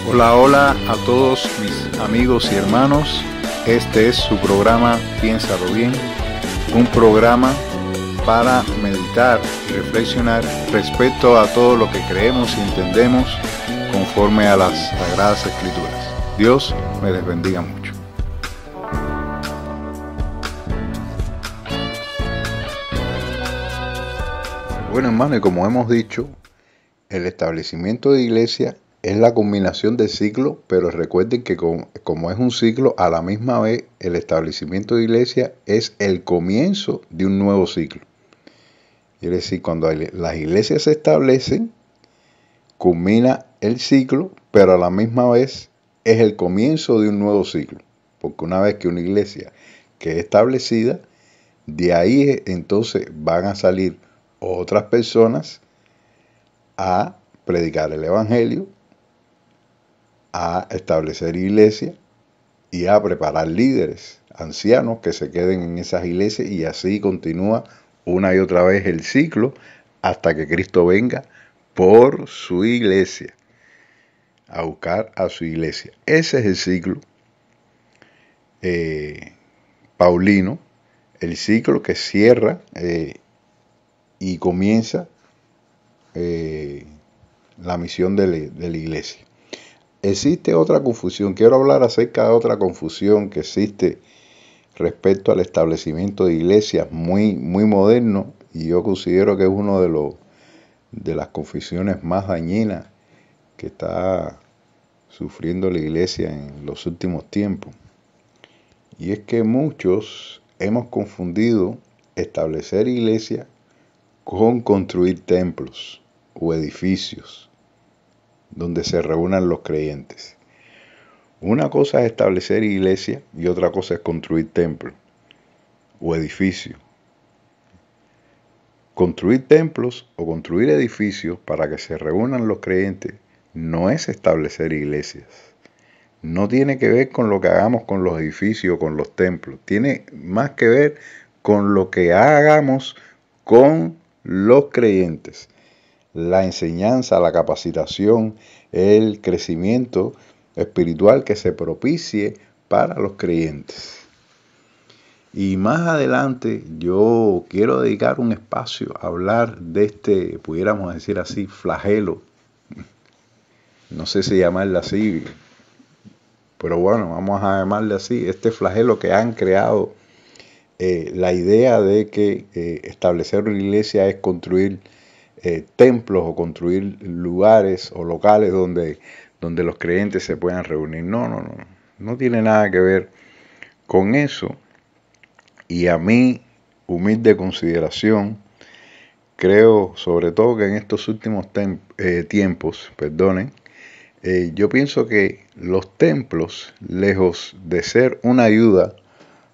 Hola, hola a todos mis amigos y hermanos. Este es su programa Piénsalo Bien, un programa para meditar y reflexionar respecto a todo lo que creemos y entendemos conforme a las Sagradas Escrituras. Dios me les bendiga mucho. Bueno, hermano, y como hemos dicho, el establecimiento de iglesia es la culminación del ciclo, pero recuerden que como es un ciclo, a la misma vez el establecimiento de iglesia es el comienzo de un nuevo ciclo. Quiere decir, cuando las iglesias se establecen, culmina el ciclo, pero a la misma vez es el comienzo de un nuevo ciclo. Porque una vez que una iglesia quede establecida, de ahí entonces van a salir otras personas a predicar el evangelio, a establecer iglesias y a preparar líderes, ancianos que se queden en esas iglesias, y así continúa una y otra vez el ciclo hasta que Cristo venga por su iglesia, a buscar a su iglesia. Ese es el ciclo paulino, el ciclo que cierra y comienza la misión de la iglesia. Existe otra confusión, quiero hablar acerca de otra confusión que existe respecto al establecimiento de iglesias muy moderno, y yo considero que es uno de las confusiones más dañinas que está sufriendo la iglesia en los últimos tiempos. Y es que muchos hemos confundido establecer iglesias con construir templos o edificios donde se reúnan los creyentes. Una cosa es establecer iglesia y otra cosa es construir templos o edificios. Construir templos o construir edificios para que se reúnan los creyentes no es establecer iglesias. No tiene que ver con lo que hagamos con los edificios o con los templos. Tiene más que ver con lo que hagamos con los creyentes. La enseñanza, la capacitación, el crecimiento espiritual que se propicie para los creyentes. Y más adelante yo quiero dedicar un espacio a hablar de este, pudiéramos decir así, flagelo. No sé si llamarle así, pero bueno, vamos a llamarle así, este flagelo que han creado la idea de que establecer una iglesia es construir templos o construir lugares o locales donde los creyentes se puedan reunir. No tiene nada que ver con eso. Y a mi humilde consideración, creo sobre todo que en estos últimos tiempos, yo pienso que los templos, lejos de ser una ayuda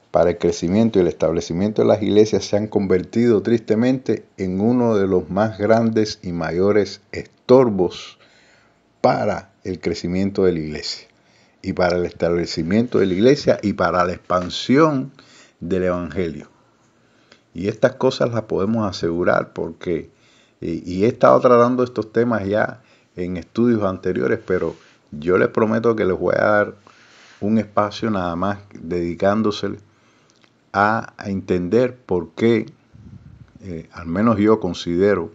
para el crecimiento y el establecimiento de las iglesias, se han convertido tristemente en uno de los más grandes y mayores estorbos para el crecimiento de la iglesia y para el establecimiento de la iglesia y para la expansión del evangelio. Y estas cosas las podemos asegurar porque, y he estado tratando estos temas ya en estudios anteriores, pero yo les prometo que les voy a dar un espacio nada más dedicándosele a entender por qué, al menos yo considero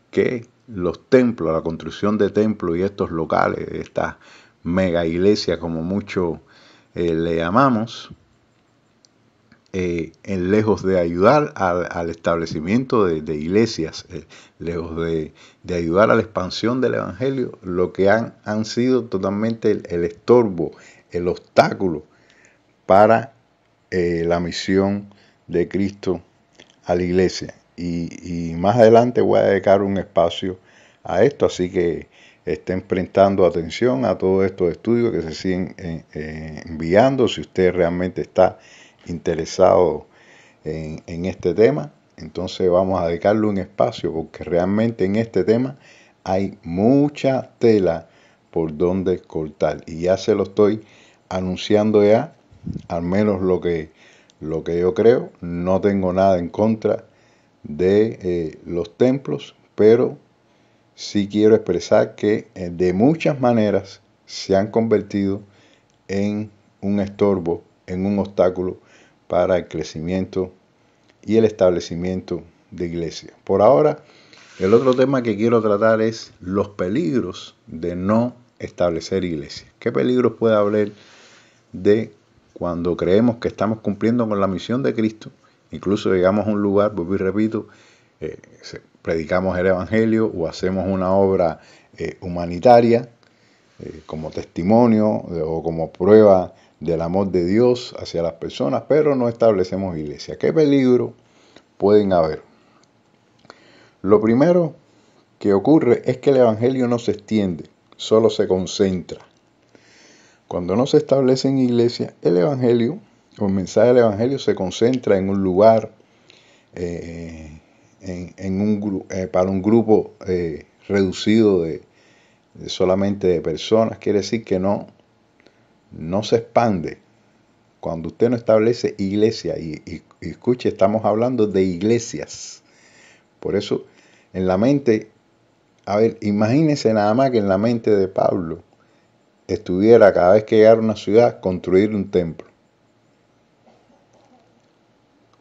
que los templos, la construcción de templos y estos locales, estas mega iglesias como mucho le llamamos, en lejos de ayudar al establecimiento de iglesias, lejos de ayudar a la expansión del evangelio, lo que han sido totalmente el estorbo, el obstáculo para la misión de Cristo a la iglesia. Y más adelante voy a dedicar un espacio a esto, así que estén prestando atención a todos estos estudios que se siguen enviando. Si usted realmente está interesado en este tema, entonces vamos a dedicarle un espacio, porque realmente en este tema hay mucha tela por donde cortar, y ya se lo estoy anunciando ya, al menos lo que yo creo. No tengo nada en contra de los templos, pero sí quiero expresar que de muchas maneras se han convertido en un estorbo, en un obstáculo para el crecimiento y el establecimiento de iglesias. Por ahora, el otro tema que quiero tratar es los peligros de no establecer iglesias. ¿Qué peligros puede haber de cuando creemos que estamos cumpliendo con la misión de Cristo? Incluso llegamos a un lugar, vuelvo y repito, predicamos el Evangelio o hacemos una obra humanitaria como testimonio o como prueba del amor de Dios hacia las personas, pero no establecemos iglesia. ¿Qué peligro pueden haber? Lo primero que ocurre es que el Evangelio no se extiende, solo se concentra. Cuando no se establece en iglesia, el Evangelio o el mensaje del Evangelio se concentra en un lugar, para un grupo reducido de solamente de personas. Quiere decir que no se expande. Cuando usted no establece iglesia, y escuche, estamos hablando de iglesias. Por eso, en la mente, a ver, imagínense nada más que en la mente de Pablo estuviera cada vez que llegara a una ciudad construir un templo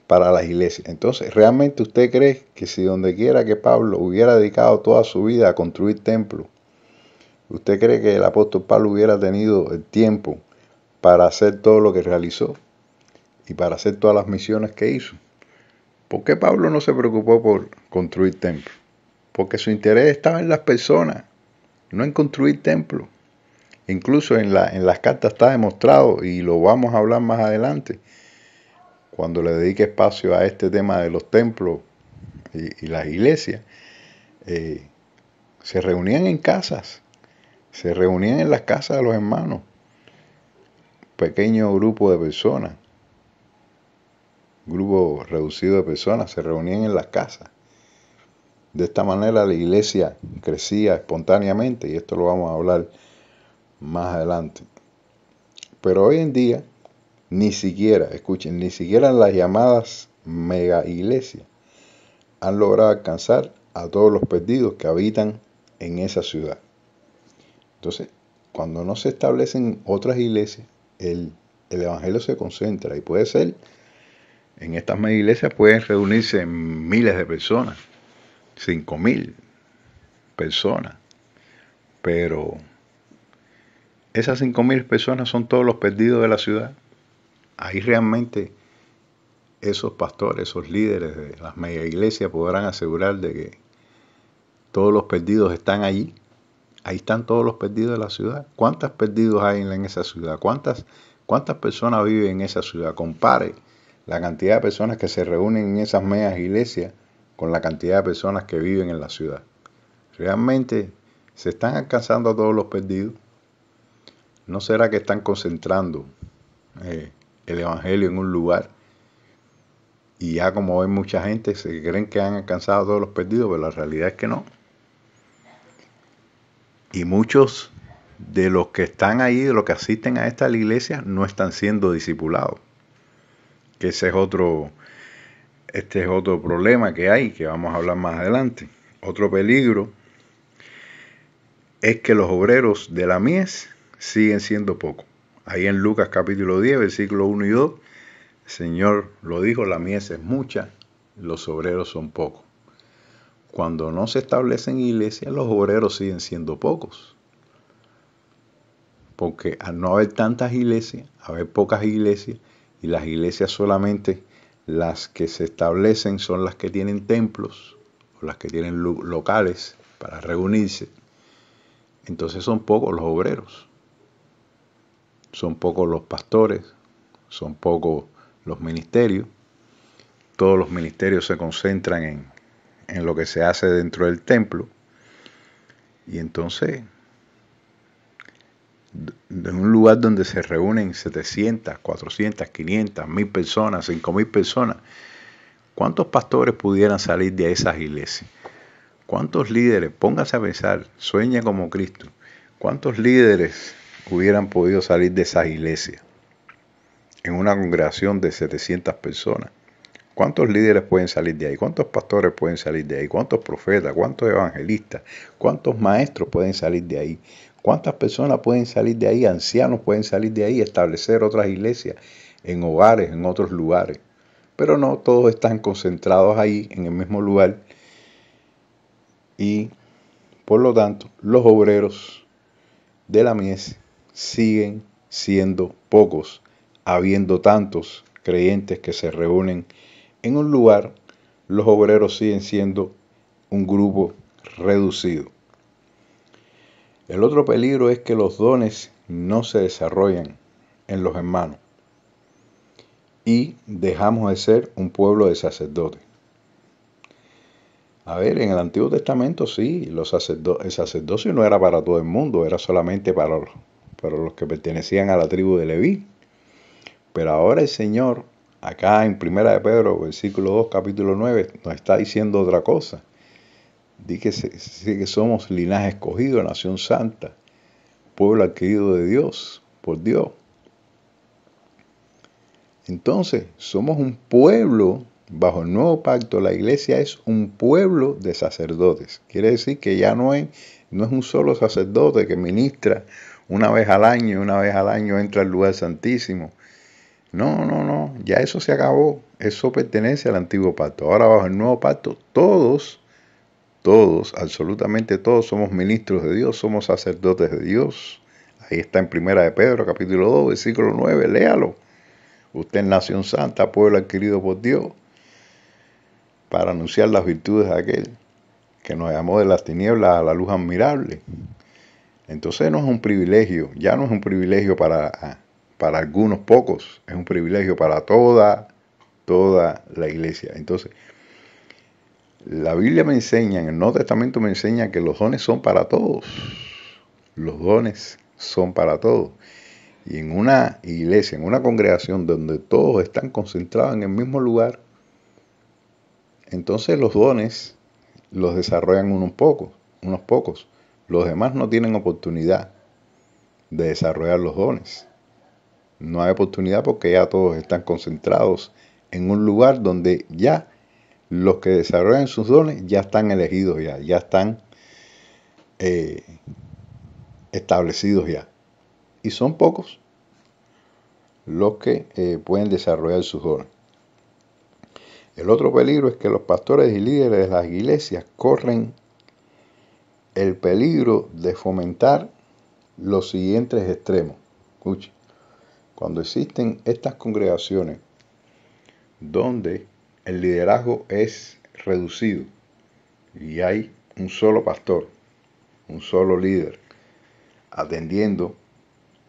para las iglesias. Entonces, ¿realmente usted cree que si donde quiera que Pablo hubiera dedicado toda su vida a construir templos, usted cree que el apóstol Pablo hubiera tenido el tiempo para hacer todo lo que realizó y para hacer todas las misiones que hizo? ¿Por qué Pablo no se preocupó por construir templos? Porque su interés estaba en las personas, no en construir templos. Incluso en las cartas está demostrado, y lo vamos a hablar más adelante, cuando le dedique espacio a este tema de los templos y las iglesias. Se reunían en casas, se reunían en las casas de los hermanos, pequeño grupo de personas, grupo reducido de personas, se reunían en las casas. De esta manera la iglesia crecía espontáneamente, y esto lo vamos a hablar más adelante. Pero hoy en día, ni siquiera, escuchen, ni siquiera las llamadas mega iglesias han logrado alcanzar a todos los perdidos que habitan en esa ciudad. Entonces, cuando no se establecen otras iglesias, el evangelio se concentra, y puede ser, en estas mega iglesias pueden reunirse miles de personas, 5,000 personas, pero esas 5,000 personas son todos los perdidos de la ciudad. Ahí realmente esos pastores, esos líderes de las mega iglesias podrán asegurar de que todos los perdidos están allí. Ahí están todos los perdidos de la ciudad. ¿Cuántos perdidos hay en esa ciudad? ¿Cuántas personas viven en esa ciudad? Compare la cantidad de personas que se reúnen en esas megas iglesias con la cantidad de personas que viven en la ciudad. ¿Realmente se están alcanzando a todos los perdidos? ¿No será que están concentrando el evangelio en un lugar? Y ya, como ven, mucha gente se creen que han alcanzado a todos los perdidos, pero la realidad es que no. Y muchos de los que están ahí, de los que asisten a esta iglesia, no están siendo discipulados. Que este es otro problema que hay, que vamos a hablar más adelante. Otro peligro es que los obreros de la mies siguen siendo pocos. Ahí en Lucas capítulo 10, versículos 1 y 2, el Señor lo dijo: la mies es mucha, los obreros son pocos. Cuando no se establecen iglesias, los obreros siguen siendo pocos. Porque al no haber tantas iglesias, haber pocas iglesias, y las iglesias solamente las que se establecen son las que tienen templos o las que tienen locales para reunirse, entonces son pocos los obreros, son pocos los pastores, son pocos los ministerios. Todos los ministerios se concentran en lo que se hace dentro del templo, y entonces en un lugar donde se reúnen 700, 400, 500, 1,000 personas, 5,000 personas, ¿cuántos pastores pudieran salir de esas iglesias? ¿Cuántos líderes? Póngase a pensar, sueña como Cristo. ¿Cuántos líderes hubieran podido salir de esas iglesias en una congregación de 700 personas? ¿Cuántos líderes pueden salir de ahí? ¿Cuántos pastores pueden salir de ahí? ¿Cuántos profetas? ¿Cuántos evangelistas? ¿Cuántos maestros pueden salir de ahí? ¿Cuántas personas pueden salir de ahí? Ancianos pueden salir de ahí, establecer otras iglesias en hogares, en otros lugares. Pero no, todos están concentrados ahí en el mismo lugar y por lo tanto los obreros de la mies siguen siendo pocos, habiendo tantos creyentes que se reúnen en un lugar. Los obreros siguen siendo un grupo reducido. El otro peligro es que los dones no se desarrollan en los hermanos y dejamos de ser un pueblo de sacerdotes. A ver, en el Antiguo Testamento sí, el sacerdocio no era para todo el mundo, era solamente para los que pertenecían a la tribu de Leví. Pero ahora el Señor, acá en 1 de Pedro, versículo 2, capítulo 9, nos está diciendo otra cosa. Dice que somos linaje escogido, nación santa, pueblo adquirido de Dios, por Dios. Entonces, somos un pueblo, bajo el nuevo pacto, la iglesia es un pueblo de sacerdotes. Quiere decir que ya no es un solo sacerdote que ministra una vez al año entra al lugar santísimo. No, ya eso se acabó, eso pertenece al antiguo pacto. Ahora bajo el nuevo pacto, todos, absolutamente todos somos ministros de Dios, somos sacerdotes de Dios. Ahí está en 1 de Pedro, capítulo 2, versículo 9, léalo. Usted es nación santa, pueblo adquirido por Dios, para anunciar las virtudes de aquel que nos llamó de las tinieblas a la luz admirable. Entonces no es un privilegio, ya no es un privilegio para algunos pocos, es un privilegio para toda la iglesia. Entonces, la Biblia me enseña, en el Nuevo Testamento me enseña que los dones son para todos. Los dones son para todos. Y en una iglesia, en una congregación donde todos están concentrados en el mismo lugar, entonces los dones los desarrollan unos pocos. Los demás no tienen oportunidad de desarrollar los dones. No hay oportunidad porque ya todos están concentrados en un lugar donde ya los que desarrollan sus dones ya están elegidos, ya están establecidos ya. Y son pocos los que pueden desarrollar sus dones. El otro peligro es que los pastores y líderes de las iglesias corren el peligro de fomentar los siguientes extremos. Escuche, cuando existen estas congregaciones donde el liderazgo es reducido y hay un solo pastor, un solo líder, atendiendo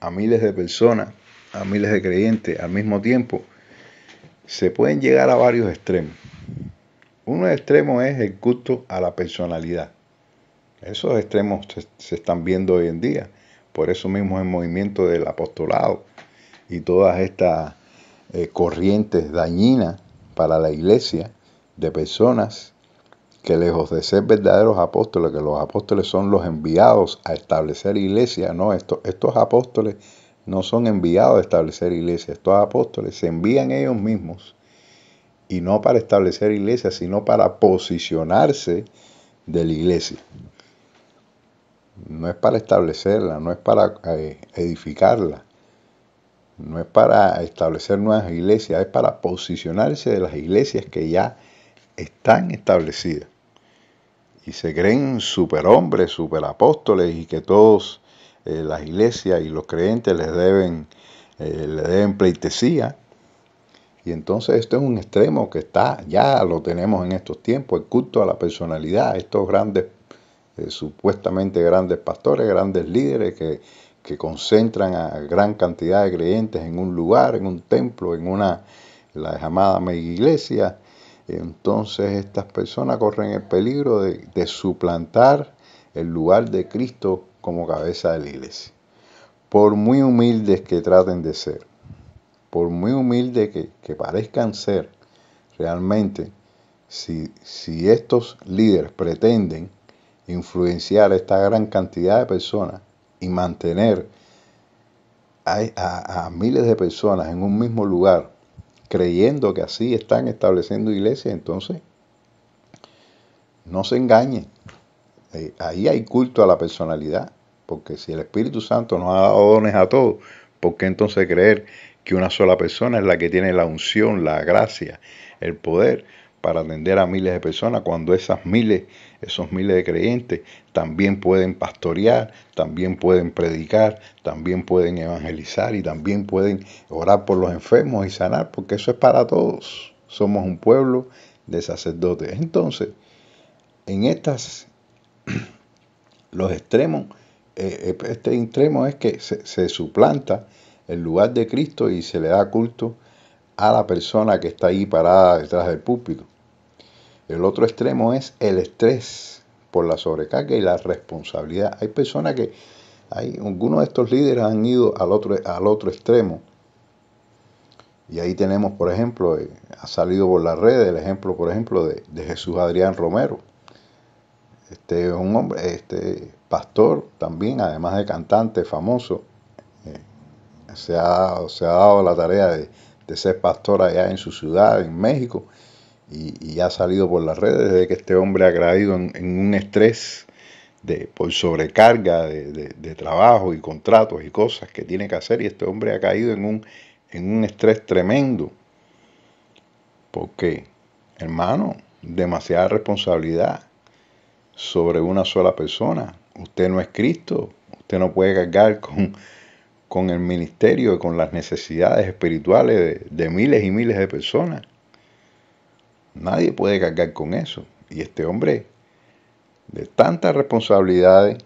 a miles de personas, a miles de creyentes al mismo tiempo, se pueden llegar a varios extremos. Uno extremo es el culto a la personalidad. Esos extremos se están viendo hoy en día. Por eso mismo el movimiento del apostolado y todas estas corrientes dañinas para la iglesia de personas que, lejos de ser verdaderos apóstoles, que los apóstoles son los enviados a establecer iglesia, no, estos apóstoles no son enviados a establecer iglesia, estos apóstoles se envían ellos mismos, y no para establecer iglesia, sino para posicionarse de la iglesia. No es para establecerla, no es para edificarla, no es para establecer nuevas iglesias, es para posicionarse de las iglesias que ya están establecidas. Y se creen superhombres, superapóstoles, y que todos las iglesias y los creyentes le deben pleitesía. Y entonces esto es un extremo que ya lo tenemos en estos tiempos, el culto a la personalidad, estos grandes, supuestamente grandes pastores, grandes líderes que concentran a gran cantidad de creyentes en un lugar, en un templo, en la llamada mega iglesia. Entonces estas personas corren el peligro de suplantar el lugar de Cristo como cabeza de la iglesia. Por muy humildes que traten de ser, por muy humildes que parezcan ser, realmente, si estos líderes pretenden influenciar a esta gran cantidad de personas y mantener a miles de personas en un mismo lugar, creyendo que así están estableciendo iglesias, entonces no se engañen. Ahí hay culto a la personalidad, porque si el Espíritu Santo nos ha dado dones a todos, ¿por qué entonces creer que una sola persona es la que tiene la unción, la gracia, el poder para atender a miles de personas, cuando esos miles de creyentes también pueden pastorear, también pueden predicar, también pueden evangelizar y también pueden orar por los enfermos y sanar, porque eso es para todos? Somos un pueblo de sacerdotes. Entonces, en los extremos, este extremo es que se suplanta el lugar de Cristo y se le da culto a la persona que está ahí parada detrás del púlpito. El otro extremo es el estrés por la sobrecarga y la responsabilidad. Hay personas algunos de estos líderes han ido al otro extremo. Y ahí tenemos, por ejemplo, ha salido por las redes el ejemplo, por ejemplo, de Jesús Adrián Romero. Este es un hombre, pastor también, además de cantante famoso. Se ha dado la tarea de ser pastor allá en su ciudad, en México, y ha salido por las redes desde que este hombre ha caído en un estrés por sobrecarga de trabajo y contratos y cosas que tiene que hacer, y este hombre ha caído en un estrés tremendo. Porque, hermano, demasiada responsabilidad sobre una sola persona. Usted no es Cristo, usted no puede cargar con el ministerio y con las necesidades espirituales de miles y miles de personas. Nadie puede cargar con eso. Y este hombre, de tantas responsabilidades,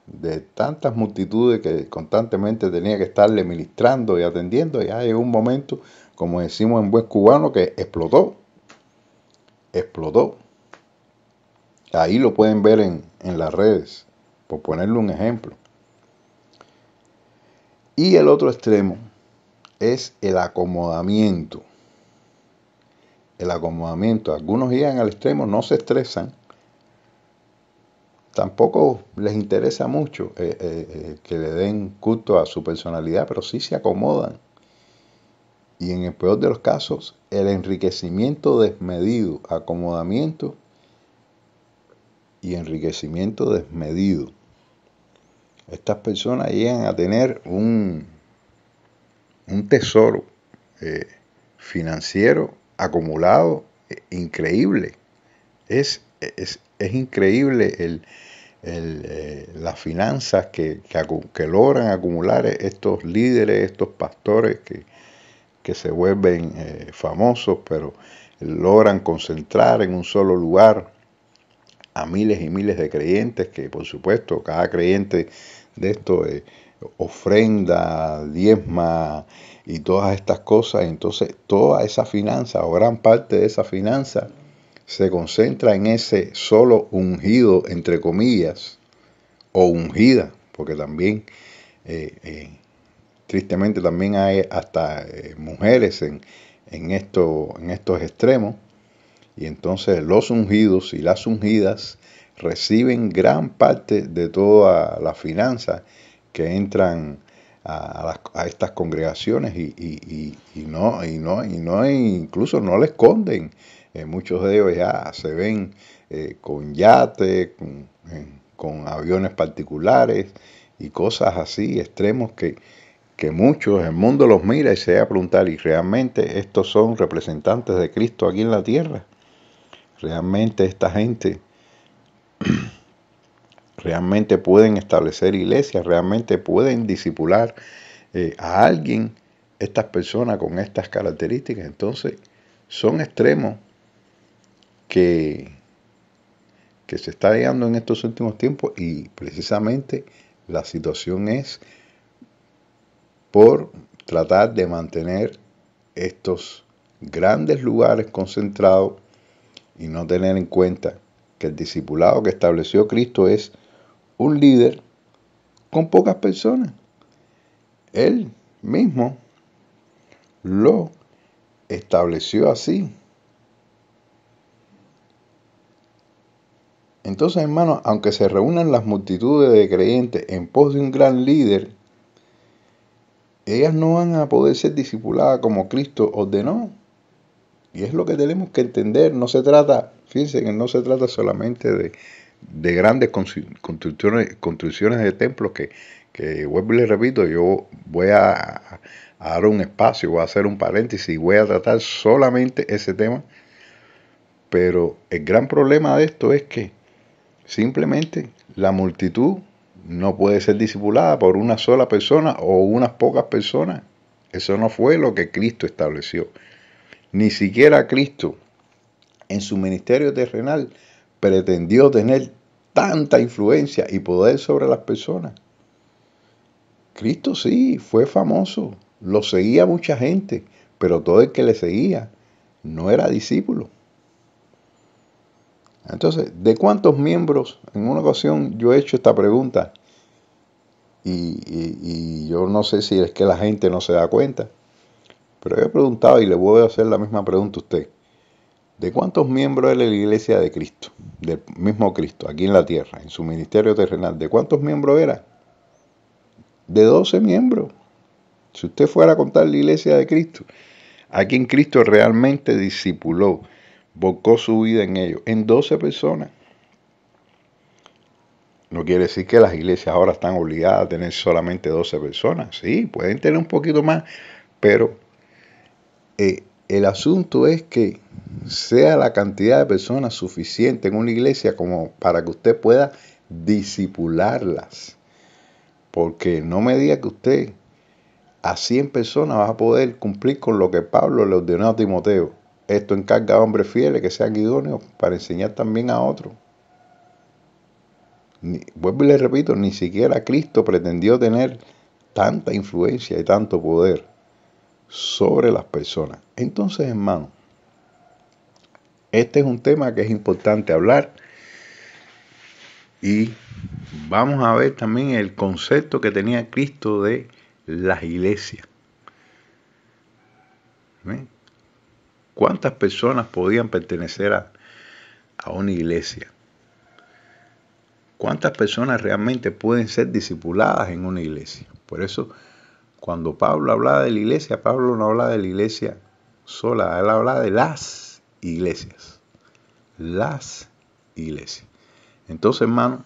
de tantas multitudes que constantemente tenía que estarle ministrando y atendiendo, ya llegó un momento, como decimos en buen cubano, que explotó. Ahí lo pueden ver en las redes, por ponerle un ejemplo. Y el otro extremo es el acomodamiento. El acomodamiento. Algunos llegan al extremo, no se estresan. Tampoco les interesa mucho que le den culto a su personalidad, pero sí se acomodan. Y en el peor de los casos, el enriquecimiento desmedido, acomodamiento y enriquecimiento desmedido. Estas personas llegan a tener un tesoro financiero acumulado increíble. Es increíble las finanzas que logran acumular estos líderes, estos pastores que se vuelven famosos, pero logran concentrar en un solo lugar a miles y miles de creyentes, que por supuesto cada creyente de esto ofrenda, diezma y todas estas cosas. Entonces toda esa finanza o gran parte de esa finanza se concentra en ese solo ungido, entre comillas, o ungida, porque también tristemente también hay hasta mujeres en estos extremos. Y entonces los ungidos y las ungidas reciben gran parte de toda la finanza que entran a estas congregaciones y incluso no le esconden. Muchos de ellos ya se ven con yates, con aviones particulares y cosas así, extremos que muchos, el mundo los mira y se va a preguntar, ¿y realmente estos son representantes de Cristo aquí en la tierra? ¿Realmente esta gente realmente pueden establecer iglesias? ¿Realmente pueden discipular a alguien, estas personas con estas características? Entonces, son extremos que se está llegando en estos últimos tiempos, y precisamente la situación es por tratar de mantener estos grandes lugares concentrados y no tener en cuenta que el discipulado que estableció Cristo es un líder con pocas personas. Él mismo lo estableció así. Entonces, hermanos, aunque se reúnan las multitudes de creyentes en pos de un gran líder, ellas no van a poder ser discipuladas como Cristo ordenó. Y es lo que tenemos que entender. No se trata, fíjense que no se trata solamente de grandes construcciones de templos que vuelvo y les repito, yo voy a dar un espacio, voy a hacer un paréntesis y voy a tratar solamente ese tema. Pero el gran problema de esto es que simplemente la multitud no puede ser discipulada por una sola persona o unas pocas personas. Eso no fue lo que Cristo estableció. Ni siquiera Cristo en su ministerio terrenal pretendió tener tanta influencia y poder sobre las personas. Cristo sí, fue famoso, lo seguía mucha gente, pero todo el que le seguía no era discípulo. Entonces, ¿de cuántos miembros? En una ocasión yo he hecho esta pregunta y yo no sé si es que la gente no se da cuenta, pero he preguntado y le voy a hacer la misma pregunta a usted. ¿De cuántos miembros es la iglesia de Cristo? Del mismo Cristo, aquí en la tierra, en su ministerio terrenal. ¿De cuántos miembros era? De 12 miembros. Si usted fuera a contar la iglesia de Cristo, a quien Cristo realmente discipuló, volcó su vida en ellos, en 12 personas. No quiere decir que las iglesias ahora están obligadas a tener solamente 12 personas. Sí, pueden tener un poquito más, pero el asunto es que sea la cantidad de personas suficiente en una iglesia como para que usted pueda discipularlas. Porque no me diga que usted a 100 personas va a poder cumplir con lo que Pablo le ordenó a Timoteo. Esto encarga a hombres fieles que sean idóneos para enseñar también a otros. Vuelvo y le repito, ni siquiera Cristo pretendió tener tanta influencia y tanto poder sobre las personas. Entonces, hermano, este es un tema que es importante hablar y vamos a ver también el concepto que tenía Cristo de las iglesias. ¿Ven? ¿Cuántas personas podían pertenecer a una iglesia? ¿Cuántas personas realmente pueden ser discipuladas en una iglesia? Por eso, cuando Pablo hablaba de la iglesia, Pablo no hablaba de la iglesia sola, él hablaba de las iglesias. Las iglesias. Entonces, hermano,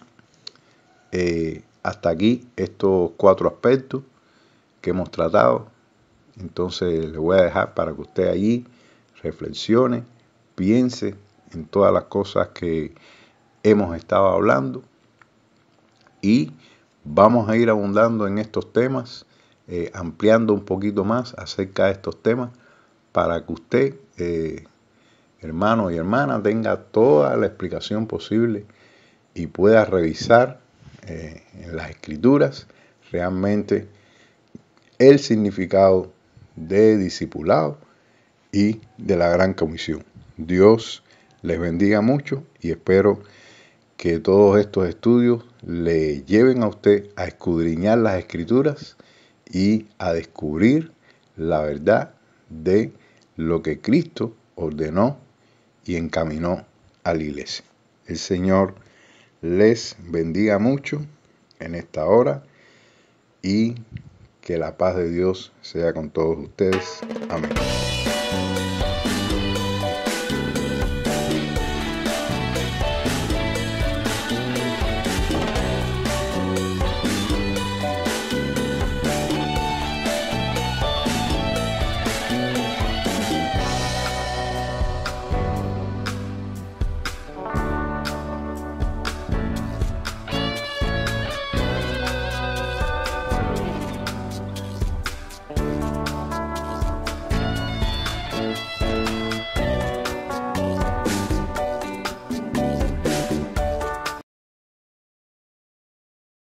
hasta aquí estos 4 aspectos que hemos tratado. Entonces, le voy a dejar para que usted allí reflexione, piense en todas las cosas que hemos estado hablando y vamos a ir abundando en estos temas, ampliando un poquito más acerca de estos temas para que usted, hermano y hermana, tenga toda la explicación posible y pueda revisar en las escrituras realmente el significado de discipulado y de la gran comisión. Dios les bendiga mucho y espero que todos estos estudios le lleven a usted a escudriñar las escrituras y a descubrir la verdad de lo que Cristo ordenó y encaminó a la iglesia. El Señor les bendiga mucho en esta hora y que la paz de Dios sea con todos ustedes. Amén.